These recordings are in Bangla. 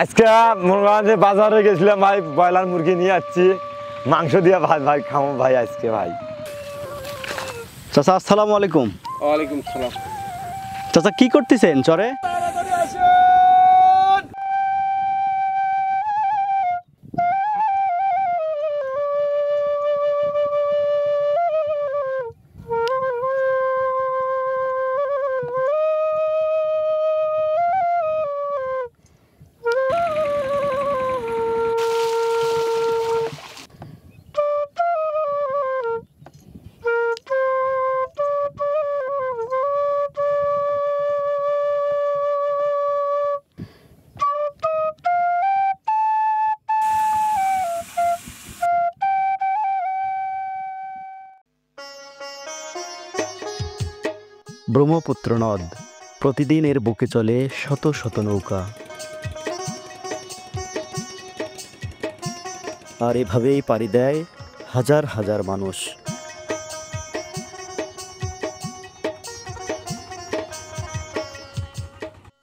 আজকে মুরগি বাজারে গেছিলাম ভাই, ব্রয়লার মুরগি নিয়ে আসছি, মাংস দিয়ে ভাত ভাই খাবো ভাই আজকে ভাই। চাচা আসসালামু আলাইকুম। ওয়ালাইকুম সালাম। চাচা কি করতেছেন চরে? ব্রহ্মপুত্র নদ, প্রতিদিন এর বুকে চলে শত শত নৌকা, আর এভাবেই পাড়ি দেয় হাজার হাজার মানুষ।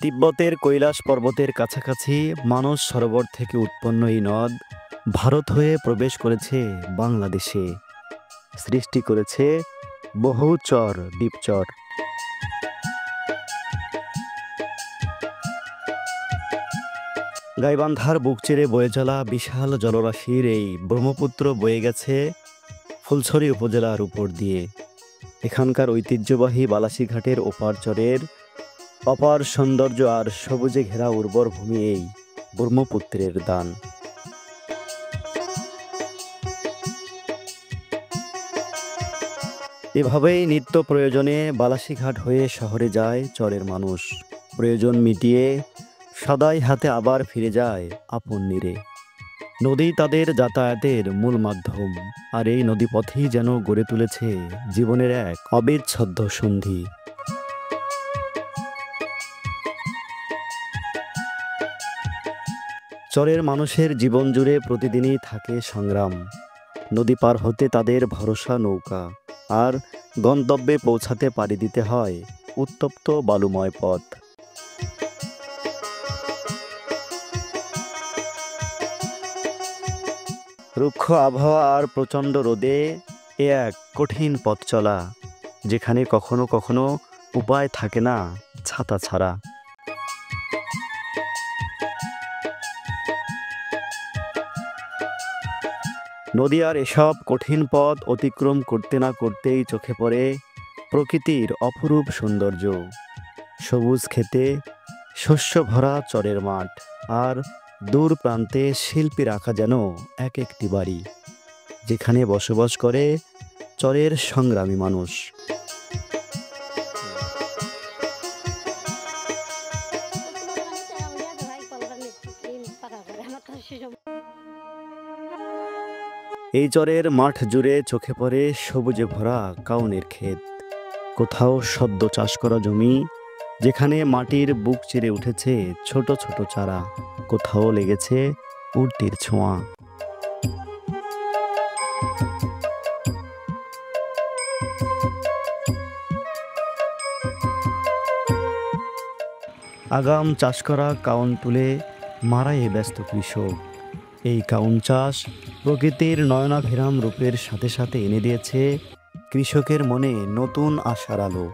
তিব্বতের কৈলাস পর্বতের কাছাকাছি মানস সরোবর থেকে উৎপন্ন এই নদ ভারত হয়ে প্রবেশ করেছে বাংলাদেশে, সৃষ্টি করেছে বহু চর দ্বীপচর। গাইবান্ধার বুক চিরে বয়ে চলা বিশাল জলরাশির এই ব্রহ্মপুত্র বয়ে গেছে ফুলছড়ি উপজেলার উপর দিয়ে। এখানকার ঐতিহ্যবাহী বালাসীঘাটের ওপার চরের অপার সৌন্দর্য আর সবুজে ঘেরা উর্বর ভূমি এই ব্রহ্মপুত্রের দান। এভাবেই নিত্য প্রয়োজনে বালাসীঘাট হয়ে শহরে যায় চরের মানুষ। প্রয়োজন মিটিয়ে সদাই হাতে আবার ফিরে যায় আপন নীরে। নদী তাদের যাতায়াতের মূল মাধ্যম, আর এই নদীপথেই যেন গড়ে তুলেছে জীবনের এক অবিচ্ছেদ্য সন্ধি। চরের মানুষের জীবন জুড়ে প্রতিদিনই থাকে সংগ্রাম। নদী পার হতে তাদের ভরসা নৌকা, আর গন্তব্যে পৌঁছাতে পাড়ি দিতে হয় উত্তপ্ত বালুময় পথ। রুক্ষ আবহাওয়া আর প্রচণ্ড রোদে এ এক কঠিন পথ চলা, যেখানে কখনো কখনো উপায় থাকে না ছাতা ছাড়া। নদীয়ার এসব কঠিন পথ অতিক্রম করতে না করতেই চোখে পড়ে প্রকৃতির অপরূপ সৌন্দর্য। সবুজ ক্ষেতে শস্য ভরা চরের মাঠ, আর দূর প্রান্তে শিল্পী রাখা যেন এক একটি বাড়ি, যেখানে বসবাস করে চরের সংগ্রামী মানুষ। এই চরের মাঠ জুড়ে চোখে পড়ে সবুজে ভরা কাউনের ক্ষেত, কোথাও সদ্য চাষ করা জমি যেখানে মাটির বুক চিরে উঠেছে ছোট ছোট চারা, কোথাও লেগেছে উর্তির ছোঁয়া। আগাম চাষ করা কাউন তুলে মারাইয়ে ব্যস্ত কৃষক। এই কাউন চাষ প্রকৃতির নয়নাভিরাম রূপের সাথে সাথে এনে দিয়েছে কৃষকের মনে নতুন আশার আলো।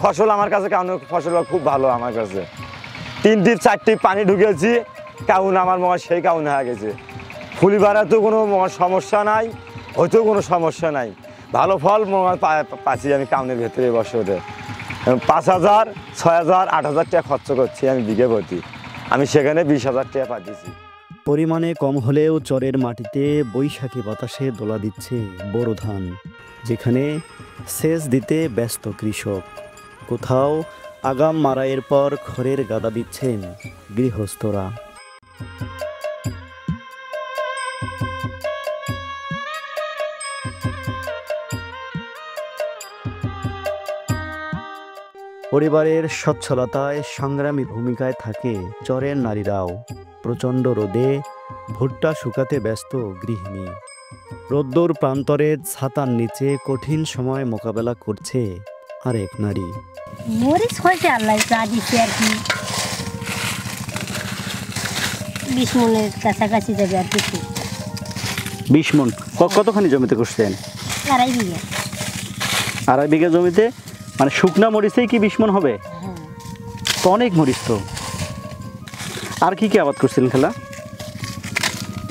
ফসল আমার কাছে কাউন ফসল খুব ভালো, আমার কাছে 3-4টি পানি ঢুকেছি, কাউন আমার মনে সেই কাউন হয়ে গেছে। ফুলি বাড়াতে কোনো সমস্যা নাই, হয়তো কোনো সমস্যা নাই, ভালো ফল পাচ্ছি আমি কাউনের ভেতরে। বছরে 5,000, 6,000, 8,000 টাকা খরচ করছি আমি বিঘে প্রতি, আমি সেখানে 20,000 টাকা পাচ্ছি। পরিমাণে কম হলেও চরের মাটিতে বৈশাখী বাতাসে দোলা দিচ্ছে বোরো ধান, যেখানে সেচ দিতে ব্যস্ত কৃষক। কোথাও আগাম মারাইয়ের পর খড়ের গাদা দিচ্ছেন গৃহস্থরা। পরিবারের সচ্ছলতায় সংগ্রামী ভূমিকায় থাকে চরের নারীরাও। প্রচণ্ড রোদে ভুট্টা শুকাতে ব্যস্ত গৃহিণী, রোদ্দুর প্রান্তরে ছাতার নিচে কঠিন সময় মোকাবেলা করছে আরেক নারী। মরিচ হয়েছে আল্লাহ যা দিচ্ছে আর কি। 20 মনের কাছাকাছি যাবে আর কিছু। 20 মণ। কতখানি জমিতে করছেন? 2.5 বিঘা। 2.5 বিঘা জমিতে মানে শুকনা মরিচেই কি 20 মণ হবে? হ্যাঁ, তো অনেক মরিচ তো। আর কি কি আবাদ করছিলেন খালা?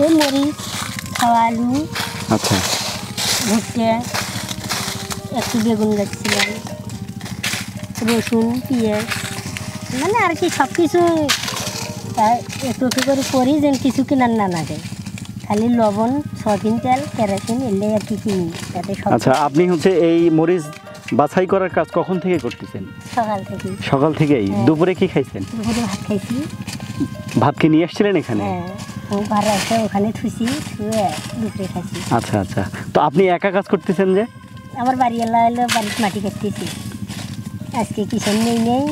এই মরিচ, খাওয়া আলু, আচ্ছা, ভুট্টা, একটু বেগুন গাছছিলাম, রসুন, পেঁয়াজ, মানে আর কি সব কিছু একটু একটু করে করি, যেন কিছু কেনার না লাগে। খালি লবণ, সয়াবিন তেল, কেরোসিন এলে আর কি কিনি, তাতে সব আচ্ছা। আপনি হচ্ছে এই মরিচ বাছাই করার কাজ কখন থেকে করতেছেন? সকাল থেকে। সকাল থেকেই। হ্যাঁ। দুপুরে কি খাইছেন? দুপুরে ভাত খাইছি। ভাত কি নিয়ে আসছিলেন এখানে? হ্যাঁ, ও ভাড়া আছে, ওখানে থুইছি, থুয়ে দুপুরে খাইছি। আচ্ছা আচ্ছা। তো আপনি একা কাজ করতেছেন যে? আমার বাড়ি এলা এলো, বাড়িতে মাটি কাটতেছি। আজকে কিষেন নেই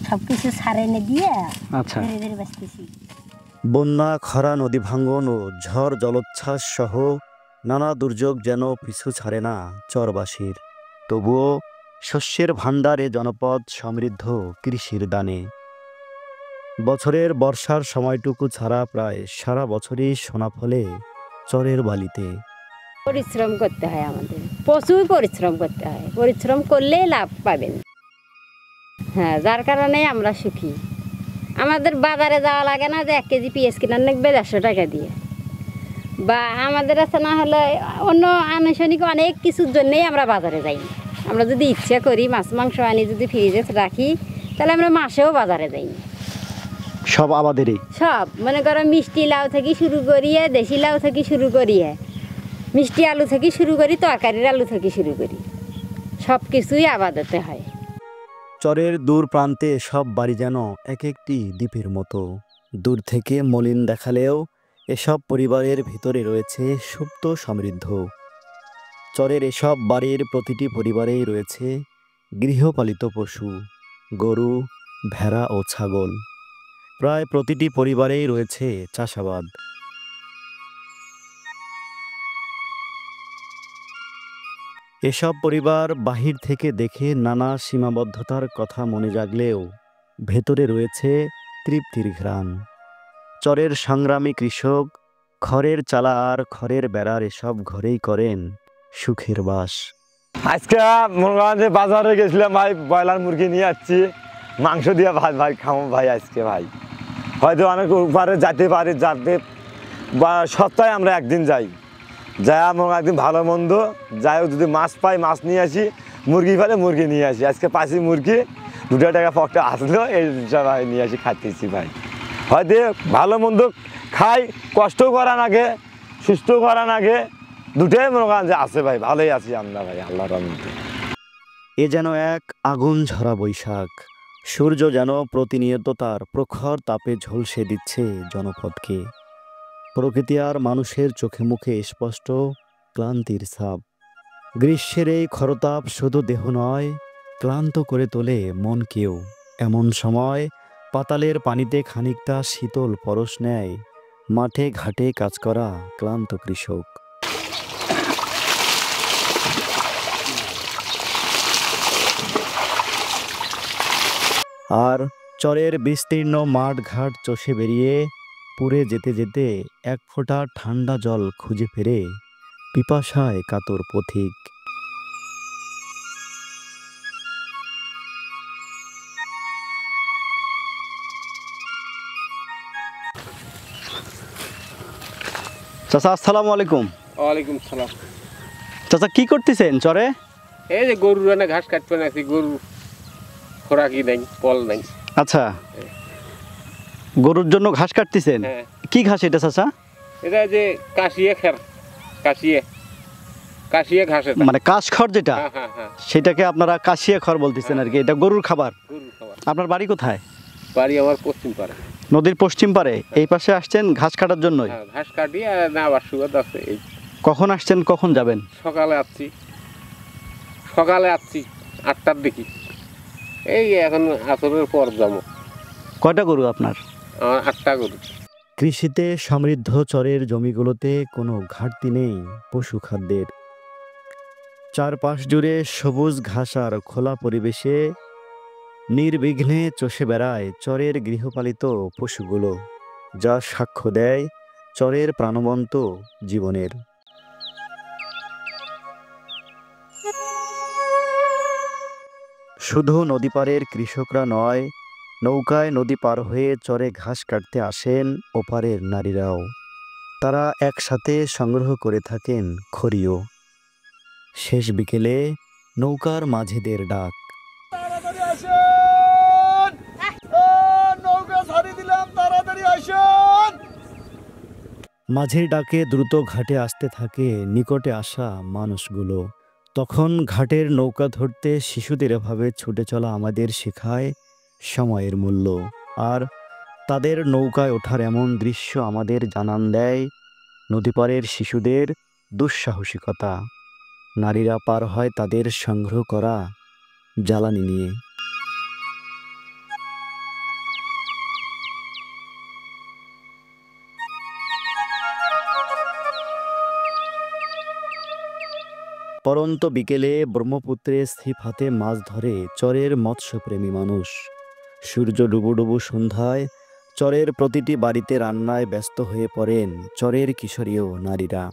সব কিছু সার এনে দিয়ে আচ্ছা। ধীরে ধীরে বাঁচতেছি। বন্যা, খরা, নদী ভাঙ্গন ও ঝড় জলোচ্ছ্বাস সহ নানা দুর্যোগ যেন পিছু ছাড়ে না চরবাসীর। তবুও শস্যের ভাণ্ডারে জনপদ সমৃদ্ধ কৃষির দানে। বছরের বর্ষার সময়টুকু ছাড়া প্রায় সারা বছরই সোনা ফলে চরের বালিতে। পরিশ্রম করতে হয়, আমাদের প্রচুর পরিশ্রম করতে হয়। পরিশ্রম করলেই লাভ পাবেন। হ্যাঁ, যার কারণে আমরা সুখী। আমাদের বাজারে যাওয়া লাগে না যে 1 কেজি পেঁয়াজ কেনার লাগবে 150 টাকা দিয়ে, বা আমাদের আছে না হলে অন্য আনুষ্ঠানিক অনেক কিছুর জন্যেই আমরা বাজারে যাই। আমরা যদি ইচ্ছা করি মাছ মাংস আনি, যদি ফ্রিজে রাখি, তাহলে আমরা মাসেও বাজারে যাই। সব আবাদেরই। সব মনে করো মিষ্টি লাউ থেকে শুরু করিয়ে, দেশি লাউ থেকে শুরু করিয়ে, মিষ্টি আলু থেকে শুরু করি, তরকারির আলু থেকে শুরু করি, সব কিছুই আবাদতে হয়। চরের দূর প্রান্তে সব বাড়ি যেন এক একটি দ্বীপের মতো। দূর থেকে মলিন দেখালেও এসব পরিবারের ভিতরে রয়েছে সুপ্ত সমৃদ্ধ। চরের এসব বাড়ির প্রতিটি পরিবারেই রয়েছে গৃহপালিত পশু, গরু, ভেড়া ও ছাগল। প্রায় প্রতিটি পরিবারেই রয়েছে চাষাবাদ। এসব পরিবার বাহির থেকে দেখে নানা সীমাবদ্ধতার কথা মনে জাগলেও ভেতরে রয়েছে তৃপ্তির ঘ্রাণ। চরের সংগ্রামী কৃষক খড়ের চালা আর খড়ের বেড়ার এসব ঘরেই করেন সুখের বাস। আজকে মনে করেন যে বাজারে গেছিলাম ভাই, ব্রয়লার মুরগি নিয়ে আসছি, মাংস দিয়ে ভাত ভাই খাবো ভাই আজকে ভাই। হয়তো অনেক উপরে যেতে পারি, যাতে বা সপ্তাহে আমরা একদিন যাই, যাই মনে একদিন ভালো মন্দ যাই হোক, যদি মাছ পাই মাছ নিয়ে আসি, মুরগি ফেলে মুরগি নিয়ে আসি। আজকে পাইছি মুরগি, 2 টাকা পকটা আসলো, এই ভাই নিয়ে আসি খাইতেছি ভাই। হয়তো ভালো মন্দ খাই, কষ্টও করা নাগে, সুস্থ করা নাগে, দুটোই মনে করেন যে আছে ভাই, ভালোই আছি আমরা ভাই, আল্লাহর রহমতে। এ যেন এক আগুন ঝরা বৈশাখ। সূর্য যেন প্রতিনিয়ত তার প্রখর তাপে ঝলসে দিচ্ছে জনপদকে। প্রকৃতি আর মানুষের চোখে মুখে স্পষ্ট ক্লান্তির ছাপ। গ্রীষ্মের এই খরতাপ শুধু দেহ নয়, ক্লান্ত করে তোলে মনকেও। এমন সময় পাতালের পানিতে খানিকটা শীতল পরশ নেয় মাঠে ঘাটে কাজ করা ক্লান্ত কৃষক। আর চরের বিস্তীর্ণ মাঠ ঘাট চষে বেরিয়ে পুরে যেতে যেতে এক ফোঁটা ঠান্ডা জল খুঁজে ফেরে পিপাসায় কাতর পথিক। চাচা আসসালামু আলাইকুম। ওয়ালাইকুম সালাম। চাচা কি করতেছেন চরে? এই যে গরুর রান্না ঘাস কাটতে নাকি, গরু খোরাকি নাই, পল নাই। আচ্ছা, গরুর জন্য ঘাস কাটতেছেন। হ্যাঁ। কি ঘাস এটা চাচা? এটা যে কাশিয়ে খের, কাশিয়ে কাশিয়ে ঘাস এটা। মানে কাশ খড় যেটা, হ্যাঁ হ্যাঁ হ্যাঁ, সেটাকে আপনারা কাশিয়া খড় বলতেছেন আর কি। এটা গরুর খাবার। গরুর খাবার। আপনার বাড়ি কোথায়? বাড়ি আমার পশ্চিম পাড়া। নদীর পশ্চিম পারে এই পাশে আসছেন ঘাস কাটার জন্যই? হ্যাঁ, ঘাস কাটি আর না আবার সুবাদ আছে। এই কখন আসছেন কখন যাবেন? সকালে আসছি, 8টার দিকে। এই এখন আসরের পর যাবো। কয়টা গরু আপনার? আমার 8টা গরু। কৃষিতে সমৃদ্ধ চরের জমিগুলোতে কোনো ঘাটতি নেই পশু খাদ্যের। চারপাশ জুড়ে সবুজ ঘাস আর খোলা পরিবেশে নির্বিঘ্নে চষে বেড়ায় চরের গৃহপালিত পশুগুলো। যা সাক্ষ্য দেয় চরের প্রাণবন্ত জীবনের। শুধু নদীপাড়ের কৃষকরা নয়, নৌকায় নদী পার হয়ে চরে ঘাস কাটতে আসেন ওপারের নারীরাও। তারা একসাথে সংগ্রহ করে থাকেন খড়িও। শেষ বিকেলে নৌকার মাঝিদের ডাক। মাঝির ডাকে দ্রুত ঘাটে আসতে থাকে নিকটে আসা মানুষগুলো। তখন ঘাটের নৌকা ধরতে শিশুদের এভাবে ছুটে চলা আমাদের শেখায় সময়ের মূল্য। আর তাদের নৌকায় ওঠার এমন দৃশ্য আমাদের জানান দেয় নদীপাড়ের শিশুদের দুঃসাহসিকতা। নারীরা পার হয় তাদের সংগ্রহ করা জ্বালানি নিয়ে। পরন্ত বিকেলে ব্রহ্মপুত্রে ছিপ হাতে মাছ ধরে চরের মৎস্যপ্রেমী মানুষ। সূর্য ডুবু ডুবু সন্ধ্যায় চরের প্রতিটি বাড়িতে রান্নায় ব্যস্ত হয়ে পড়েন চরের কিশোরী ও নারীরা।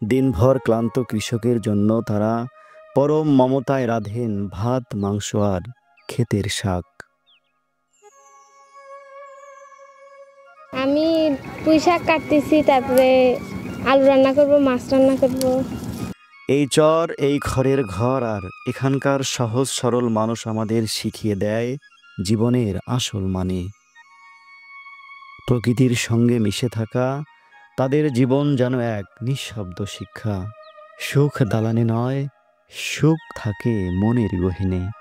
দিনভর ক্লান্ত কৃষকের জন্য তারা পরম মমতায় রাঁধেন ভাত, মাংস আর ক্ষেতের শাক। আমি পুঁই শাক কাটতেছি, তারপরে আলু রান্না করব, মাছ রান্না করব। এই চর, এই খড়ের ঘর আর এখানকার সহজ সরল মানুষ আমাদের শিখিয়ে দেয় জীবনের আসল মানে। প্রকৃতির সঙ্গে মিশে থাকা তাদের জীবন যেন এক নিঃশব্দ শিক্ষা। সুখ দালানে নয়, সুখ থাকে মনের গহীনে।